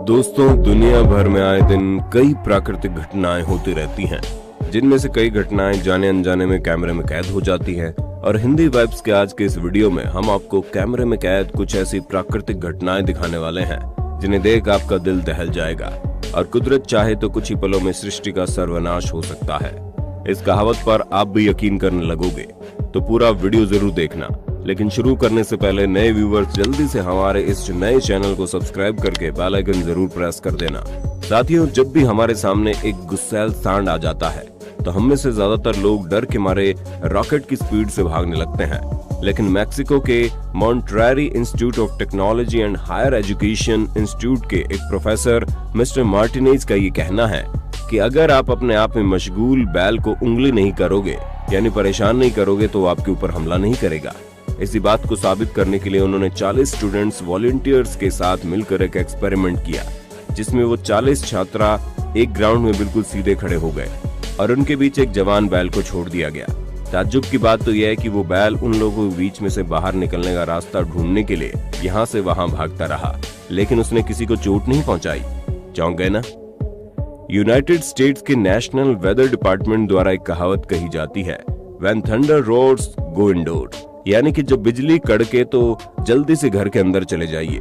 दोस्तों, दुनिया भर में आए दिन कई प्राकृतिक घटनाएं होती रहती हैं, जिनमें से कई घटनाएं जाने अनजाने में कैमरे में कैद हो जाती हैं। और हिंदी वाइब्स के आज के इस वीडियो में हम आपको कैमरे में कैद कुछ ऐसी प्राकृतिक घटनाएं दिखाने वाले हैं जिन्हें देख आपका दिल दहल जाएगा और कुदरत चाहे तो कुछ ही पलों में सृष्टि का सर्वनाश हो सकता है। इस कहावत पर आप भी यकीन करने लगोगे, तो पूरा वीडियो जरूर देखना। लेकिन शुरू करने से पहले नए व्यूवर्स जल्दी से हमारे इस नए चैनल को सब्सक्राइब करके बेल आइकन जरूर प्रेस कर देना। साथियों, जब भी हमारे सामने एक गुस्सैल सांड आ जाता है तो हम में से ज्यादातर लोग डर के मारे रॉकेट की स्पीड से भागने लगते हैं। लेकिन मैक्सिको के Monterrey Institute of Technology and Higher Education Institute के एक प्रोफेसर मिस्टर मार्टिनेज का ये कहना है कि अगर आप अपने आप में मशगूल बैल को उंगली नहीं करोगे, यानी परेशान नहीं करोगे, तो आपके ऊपर हमला नहीं करेगा। इसी बात को साबित करने के लिए उन्होंने 40 स्टूडेंट्स वॉलंटियर्स के साथ मिलकर एक एक्सपेरिमेंट किया, जिसमें वो 40 छात्रा एक ग्राउंड में बिल्कुल सीधे खड़े हो गए और उनके बीच एक जवान बैल को छोड़ दिया गया। ताज्जुब की बात तो यह है कि वो बैल उन लोगों के बीच में से बाहर निकलने का रास्ता ढूंढने के लिए यहाँ से वहां भागता रहा, लेकिन उसने किसी को चोट नहीं पहुंचाई। चौंक गए ना? यूनाइटेड स्टेट्स के नेशनल वेदर डिपार्टमेंट द्वारा एक कहावत कही जाती है, when thunder roars go indoor, यानी कि जब बिजली कड़के तो जल्दी से घर के अंदर चले जाइए।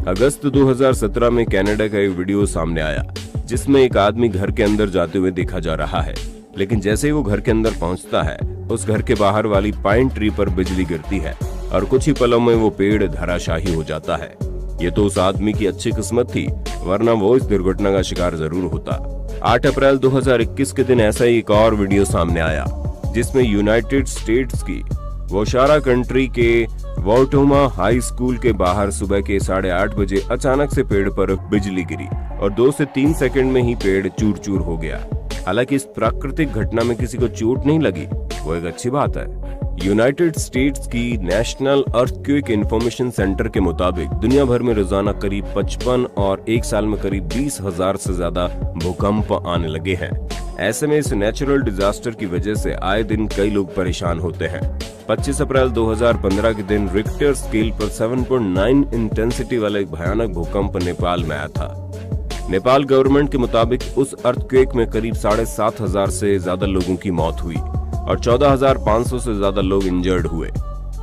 अगस्त 2017 में कनाडा का एक वीडियो सामने आया जिसमें एक आदमी घर के अंदर जाते हुए देखा जा रहा है, लेकिन जैसे ही वो घर के अंदर पहुंचता है, उस घर के बाहर वाली पाइन ट्री पर बिजली गिरती है और कुछ ही पलों में वो पेड़ धराशाही हो जाता है। ये तो उस आदमी की अच्छी किस्मत थी, वरना वो इस दुर्घटना का शिकार जरूर होता। 8 अप्रैल 2021 के दिन ऐसा ही एक और वीडियो सामने आया जिसमें यूनाइटेड स्टेट्स की वोशारा कंट्री के वॉटोमा हाई स्कूल के बाहर सुबह के 8:30 बजे अचानक से पेड़ पर बिजली गिरी और 2 से 3 सेकंड में ही पेड़ चूर चूर हो गया। हालांकि इस प्राकृतिक घटना में किसी को चोट नहीं लगी, वो एक अच्छी बात है। यूनाइटेड स्टेट्स की नेशनल अर्थक्वेक इंफॉर्मेशन सेंटर के मुताबिक दुनिया भर में रोजाना करीब 55 और एक साल में करीब 20,000 से ज्यादा भूकंप आने लगे हैं। ऐसे में इस नेचुरल डिजास्टर की वजह से आए दिन कई लोग परेशान होते हैं। 25 अप्रैल 2015 के दिन रिक्टर स्केल पर 7.9 इंटेंसिटी वाला एक भयानक भूकंप नेपाल में आया था। नेपाल गवर्नमेंट के मुताबिक उस अर्थक्वेक में करीब 7,500 से ज्यादा लोगों की मौत हुई और 14,500 से ज्यादा लोग इंजर्ड हुए।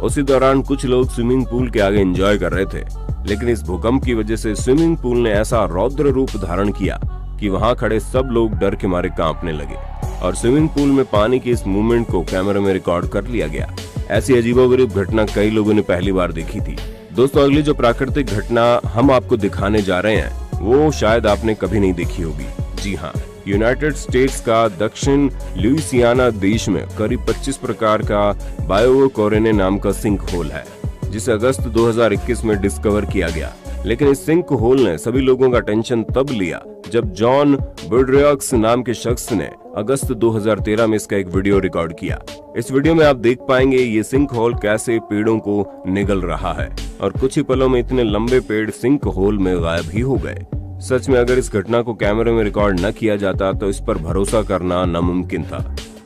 उसी दौरान कुछ लोग स्विमिंग पूल के आगे एंजॉय कर रहे थे, लेकिन इस भूकंप की वजह से स्विमिंग पूल ने ऐसा रौद्र रूप धारण किया कि वहां खड़े सब लोग डर के मारे कांपने लगे और स्विमिंग पूल में पानी की इस मूवमेंट को कैमरे में रिकॉर्ड कर लिया गया। ऐसी अजीबोगरीब घटना कई लोगों ने पहली बार देखी थी। दोस्तों, अगली जो प्राकृतिक घटना हम आपको दिखाने जा रहे हैं वो शायद आपने कभी नहीं देखी होगी। जी हाँ, यूनाइटेड स्टेट्स का दक्षिण लुइसियाना देश में करीब 25 प्रकार का बायोकोरेने नाम का सिंक होल है, जिसे अगस्त 2021 में डिस्कवर किया गया। लेकिन इस सिंक होल ने सभी लोगों का टेंशन तब लिया जब जॉन बुड्रियक्स नाम के शख्स ने अगस्त 2013 में इसका एक वीडियो रिकॉर्ड किया। इस वीडियो में आप देख पाएंगे ये सिंक होल कैसे पेड़ों को निगल रहा है और कुछ ही पलों में इतने लंबे पेड़ सिंक होल में गायब ही हो गए। सच में अगर इस घटना को कैमरे में रिकॉर्ड न किया जाता तो इस पर भरोसा करना नामुमकिन था।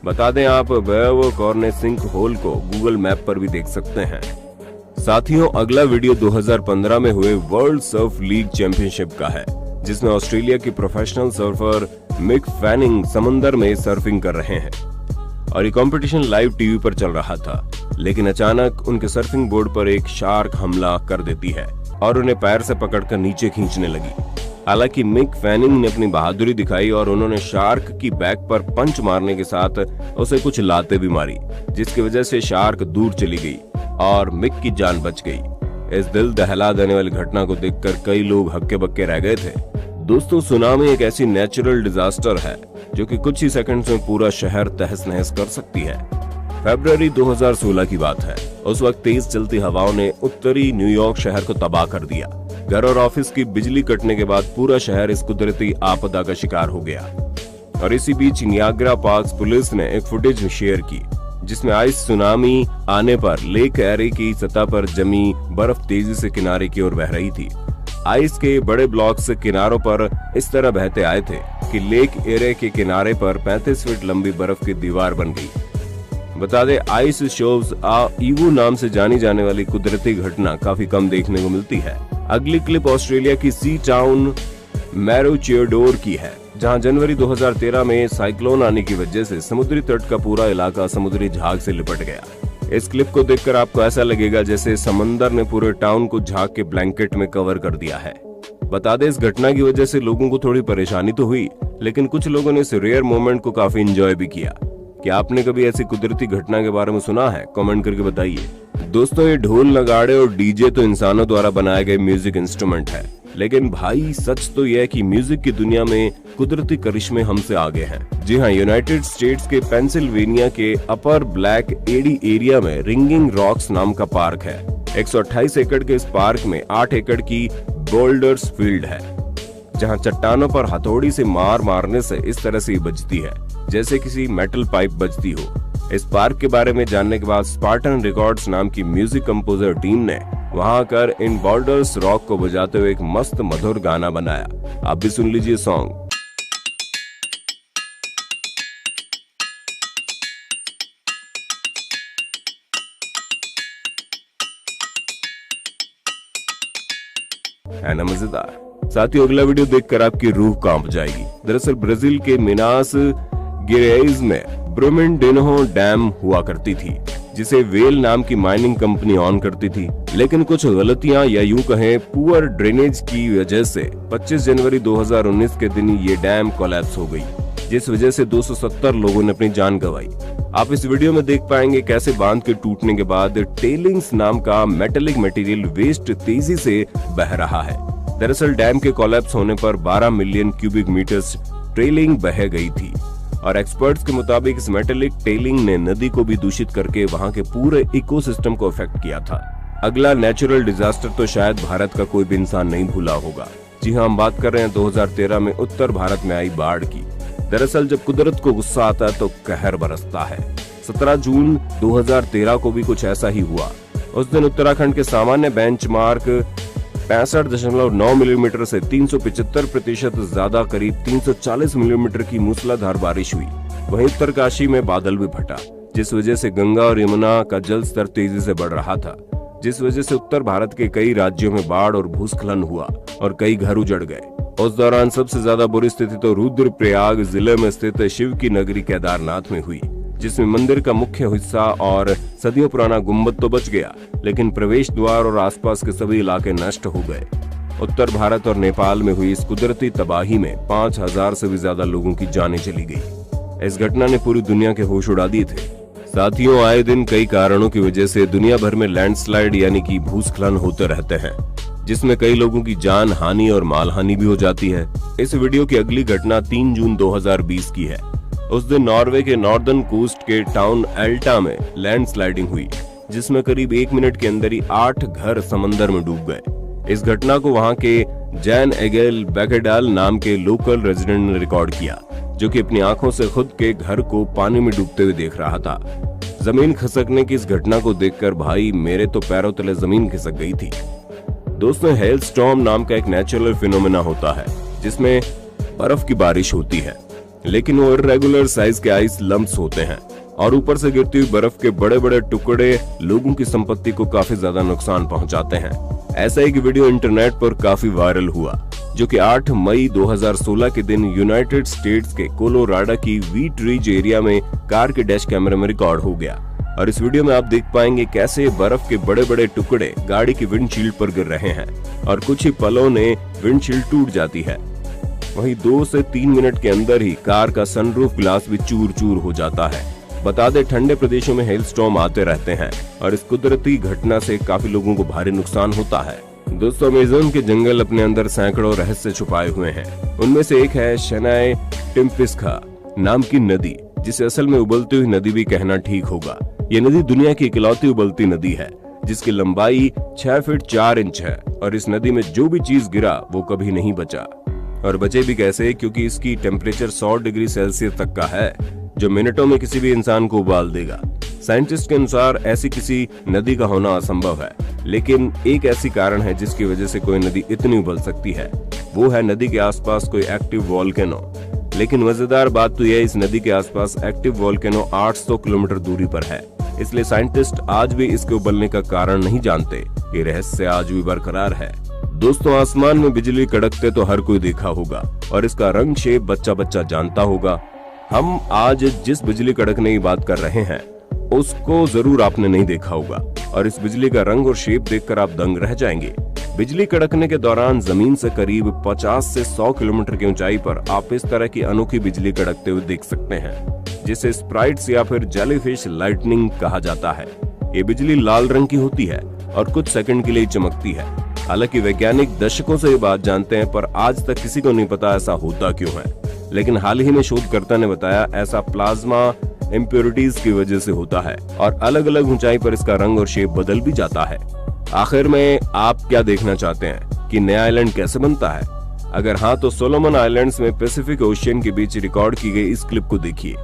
बता दें, आप बायोकोरेने सिंक होल को गूगल मैप पर भी देख सकते हैं। साथियों, अगला वीडियो 2015 में हुए वर्ल्ड सर्फ लीग चैंपियनशिप का है, जिसमें ऑस्ट्रेलिया की प्रोफेशनल सर्फर मिक फैनिंग समंदर में सर्फिंग कर रहे हैं और ये कंपटीशन लाइव टीवी पर चल रहा था। लेकिन अचानक उनके सर्फिंग बोर्ड पर एक शार्क हमला कर देती है और उन्हें पैर से पकड़कर नीचे खींचने लगी। हालांकि मिक फैनिंग ने अपनी बहादुरी दिखाई और उन्होंने शार्क की बैक पर पंच मारने के साथ उसे कुछ लातें भी मारी, जिसकी वजह से शार्क दूर चली गई और मिक की जान बच गई। इस दिल दहला देने वाली घटना को देखकर कई लोग हक्के बक्के रह गए थे। दोस्तों, सुनामी एक ऐसी नेचुरल डिजास्टर है जो कि कुछ ही सेकंड्स में पूरा शहर तहस नहस कर सकती है। फरवरी 2016 की बात है। उस वक्त तेज चलती हवाओं ने उत्तरी न्यूयॉर्क शहर को तबाह कर दिया। घर और ऑफिस की बिजली कटने के बाद पूरा शहर इस कुदरती आपदा का शिकार हो गया। और इसी बीच नियाग्रा पार्क्स पुलिस ने एक फुटेज शेयर की जिसमें आइस सुनामी आने पर लेक एरे की सतह पर जमी बर्फ तेजी से किनारे की ओर बह रही थी। आइस के बड़े ब्लॉक्स किनारों पर इस तरह बहते आए थे कि लेक एरे के किनारे पर 35 फीट लंबी बर्फ की दीवार बन गई। बता दें, आइस शोव्स ईवू नाम से जानी जाने वाली कुदरती घटना काफी कम देखने को मिलती है। अगली क्लिप ऑस्ट्रेलिया की सी टाउन मैरोचियोडोर की है, जहां जनवरी 2013 में साइक्लोन आने की वजह से समुद्री तट का पूरा इलाका समुद्री झाग से लिपट गया। इस क्लिप को देखकर आपको ऐसा लगेगा जैसे समंदर ने पूरे टाउन को झाग के ब्लैंकेट में कवर कर दिया है। बता दें, इस घटना की वजह से लोगों को थोड़ी परेशानी तो हुई, लेकिन कुछ लोगों ने इस रेयर मोमेंट को काफी एंजॉय भी किया। क्या आपने कभी ऐसी कुदरती घटना के बारे में सुना है? कमेंट करके बताइए। दोस्तों, ये ढोल, नगाड़े और डीजे तो इंसानों द्वारा बनाए गए म्यूजिक इंस्ट्रूमेंट है, लेकिन भाई सच तो यह है कि म्यूजिक की दुनिया में कुदरती करिश्मे हमसे आगे हैं। जी हाँ, यूनाइटेड स्टेट्स के पेंसिल्वेनिया के अपर ब्लैक एडी एरिया में रिंगिंग रॉक्स नाम का पार्क है। 128 एकड़ के इस पार्क में 8 एकड़ की बोल्डर्स फील्ड है, जहां चट्टानों पर हथौड़ी से मारने से इस तरह से बजती है जैसे किसी मेटल पाइप बजती हो। इस पार्क के बारे में जानने के बाद स्पार्टन रिकॉर्ड्स नाम की म्यूजिक कंपोजर टीम ने वहां आकर इन बोल्डर्स रॉक को बजाते हुए एक मस्त मधुर गाना बनाया। आप भी सुन लीजिए सॉन्ग। है ना मजेदार? साथियों, अगला वीडियो देखकर आपकी रूह कांप जाएगी। दरअसल ब्राजील के मिनास गेराइज में ब्रूमेंडेनहो डैम हुआ करती थी, जिसे वेल नाम की माइनिंग कंपनी ऑन करती थी, लेकिन कुछ गलतियां या यूं कहें पुअर ड्रेनेज की वजह से 25 जनवरी 2019 के दिन ये डैम कोलैप्स हो गई, जिस वजह से 270 लोगों ने अपनी जान गंवाई। आप इस वीडियो में देख पाएंगे कैसे बांध के टूटने के बाद टेलिंग्स नाम का मेटेलिक मटेरियल वेस्ट तेजी से बह रहा है। दरअसल डैम के कोलैप्स होने पर 12 मिलियन क्यूबिक मीटर्स टेलिंग बह गई थी और एक्सपर्ट्स के मुताबिक इस मेटेलिक टेलिंग ने नदी को भी दूषित करके वहां के पूरे इकोसिस्टम को अफेक्ट किया था। अगला नेचुरल डिजास्टर तो शायद भारत का कोई भी इंसान नहीं भूला होगा। जी हाँ, हम बात कर रहे हैं 2013 में उत्तर भारत में आई बाढ़ की। दरअसल जब कुदरत को गुस्सा आता है तो कहर बरसता है। 17 जून 2013 को भी कुछ ऐसा ही हुआ। उस दिन उत्तराखंड के सामान्य बेंचमार्क 65.9 मिलीमीटर से 375% ज्यादा करीब 340 मिलीमीटर की मूसलाधार बारिश हुई। वहीं उत्तरकाशी में बादल भी फटा, जिस वजह से गंगा और यमुना का जल स्तर तेजी से बढ़ रहा था, जिस वजह से उत्तर भारत के कई राज्यों में बाढ़ और भूस्खलन हुआ और कई घर उजड़ गए। उस दौरान सबसे ज्यादा बुरी स्थिति तो रुद्रप्रयाग जिले में स्थित शिव की नगरी केदारनाथ में हुई, जिसमें मंदिर का मुख्य हिस्सा और सदियों पुराना गुम्बद तो बच गया, लेकिन प्रवेश द्वार और आसपास के सभी इलाके नष्ट हो गए। उत्तर भारत और नेपाल में हुई इस कुदरती तबाही में 5000 से भी ज्यादा लोगों की जानें चली गई। इस घटना ने पूरी दुनिया के होश उड़ा दिए थे। साथियों, आए दिन कई कारणों की वजह से दुनिया भर में लैंडस्लाइड यानी कि भूस्खलन होते रहते हैं, जिसमें कई लोगों की जान हानि और माल हानि भी हो जाती है। इस वीडियो की अगली घटना 3 जून 2020 की है। उस दिन नॉर्वे के नॉर्दर्न कोस्ट के टाउन एल्टा में लैंडस्लाइडिंग हुई, जिसमें करीब 1 मिनट के अंदर ही 8 घर समंदर में डूब गए। इस घटना को वहां के जैन एगेल बैकेडाल नाम के लोकल रेजिडेंट ने रिकॉर्ड किया, जो कि अपनी आंखों से खुद के घर को पानी में डूबते हुए देख रहा था। जमीन खिसकने की इस घटना को देखकर भाई मेरे तो पैरों तले जमीन खिसक गई थी। दोस्तों, हेल स्टॉर्म नाम का एक नेचुरल फिनोमेना होता है, जिसमें बर्फ की बारिश होती है, लेकिन वो इर्रेगुलर साइज के आइस लम्प्स होते हैं और ऊपर से गिरती हुई बर्फ के बड़े बड़े टुकड़े लोगों की संपत्ति को काफी ज्यादा नुकसान पहुंचाते हैं। ऐसा एक वीडियो इंटरनेट पर काफी वायरल हुआ, जो कि 8 मई 2016 के दिन यूनाइटेड स्टेट्स के कोलोराडो की व्हीट रिज एरिया में कार के डैश कैमरे में रिकॉर्ड हो गया। और इस वीडियो में आप देख पाएंगे कैसे बर्फ के बड़े बड़े टुकड़े गाड़ी की विंडशील्ड पर गिर रहे हैं और कुछ ही पलों में विंडशील्ड टूट जाती है। वहीं 2 से 3 मिनट के अंदर ही कार का सनरूफ ग्लास भी चूर चूर हो जाता है। बता दें, ठंडे प्रदेशों में हेलस्टॉर्म आते रहते हैं और इस कुदरती घटना से काफी लोगों को भारी नुकसान होता है। दोस्तों, अमेज़न के जंगल अपने अंदर सैकड़ों रहस्य छुपाए हुए हैं। उनमें से एक है शनाय टिम्पिस्का नाम की नदी, जिसे असल में उबलती हुई नदी भी कहना ठीक होगा। ये नदी दुनिया की इकलौती उबलती नदी है, जिसकी लंबाई 6 फीट 4 इंच है और इस नदी में जो भी चीज गिरा वो कभी नहीं बचा। और बचे भी कैसे, क्योंकि इसकी टेम्परेचर 100 डिग्री सेल्सियस तक का है, जो मिनटों में किसी भी इंसान को उबाल देगा। साइंटिस्ट के अनुसार ऐसी किसी नदी का होना असंभव है, लेकिन एक ऐसी कारण है जिसकी वजह से कोई नदी इतनी उबल सकती है। वो है नदी के आसपास कोई एक्टिव वॉल्केनो। लेकिन मजेदार बात तो यह इस नदी के आसपास एक्टिव वोल्केनो 800 किलोमीटर दूरी पर है, इसलिए साइंटिस्ट आज भी इसके उबलने का कारण नहीं जानते। ये रहस्य आज भी बरकरार है। दोस्तों, आसमान में बिजली कड़कते तो हर कोई देखा होगा और इसका रंग शेप बच्चा बच्चा जानता होगा। हम आज जिस बिजली कड़कने की बात कर रहे हैं उसको जरूर आपने नहीं देखा होगा और इस बिजली का रंग और शेप देखकर आप दंग रह जाएंगे। बिजली कड़कने के दौरान जमीन से करीब 50 से 100 किलोमीटर की ऊंचाई पर आप इस तरह की अनोखी बिजली कड़कते हुए देख सकते हैं, जिसे स्प्राइट्स या फिर जेलीफिश लाइटनिंग कहा जाता है। ये बिजली लाल रंग की होती है और कुछ सेकंड के लिए चमकती है। हालांकि वैज्ञानिक दशकों से ये बात जानते हैं, पर आज तक किसी को नहीं पता ऐसा होता क्यों है। लेकिन हाल ही में शोधकर्ता ने बताया ऐसा प्लाज्मा इम्प्योरिटीज की वजह से होता है और अलग अलग ऊंचाई पर इसका रंग और शेप बदल भी जाता है। आखिर में आप क्या देखना चाहते हैं कि नया आइलैंड कैसे बनता है? अगर हाँ, तो सोलोमन आइलैंड्स में पैसिफिक ओशियन के बीच रिकॉर्ड की गई इस क्लिप को देखिए।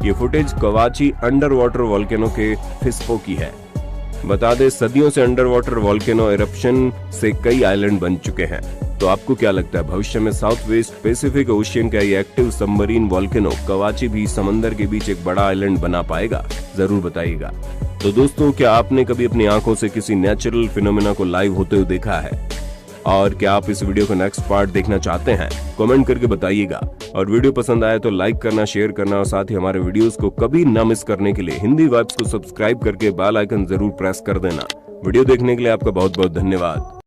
ये फुटेज कवाची अंडर वाटर वोल्केनो के फिस्पो की है। बता दें, सदियों से अंडर वाटर वोल्केनो इरप्शन से कई आइलैंड बन चुके हैं। तो आपको क्या लगता है, भविष्य में साउथ वेस्ट पैसिफिक ओशियन का ये एक्टिव सबमरीन वोल्केनो कवाची भी समंदर के बीच एक बड़ा आइलैंड बना पाएगा? जरूर बताइएगा। तो दोस्तों, क्या आपने कभी अपनी आंखों से किसी नेचुरल फिनोमेना को लाइव होते हुए देखा है? और क्या आप इस वीडियो का नेक्स्ट पार्ट देखना चाहते हैं? कमेंट करके बताइएगा। और वीडियो पसंद आए तो लाइक करना, शेयर करना और साथ ही हमारे वीडियोस को कभी न मिस करने के लिए हिंदी वाइब्स को सब्सक्राइब करके बेल आइकन जरूर प्रेस कर देना। वीडियो देखने के लिए आपका बहुत बहुत धन्यवाद।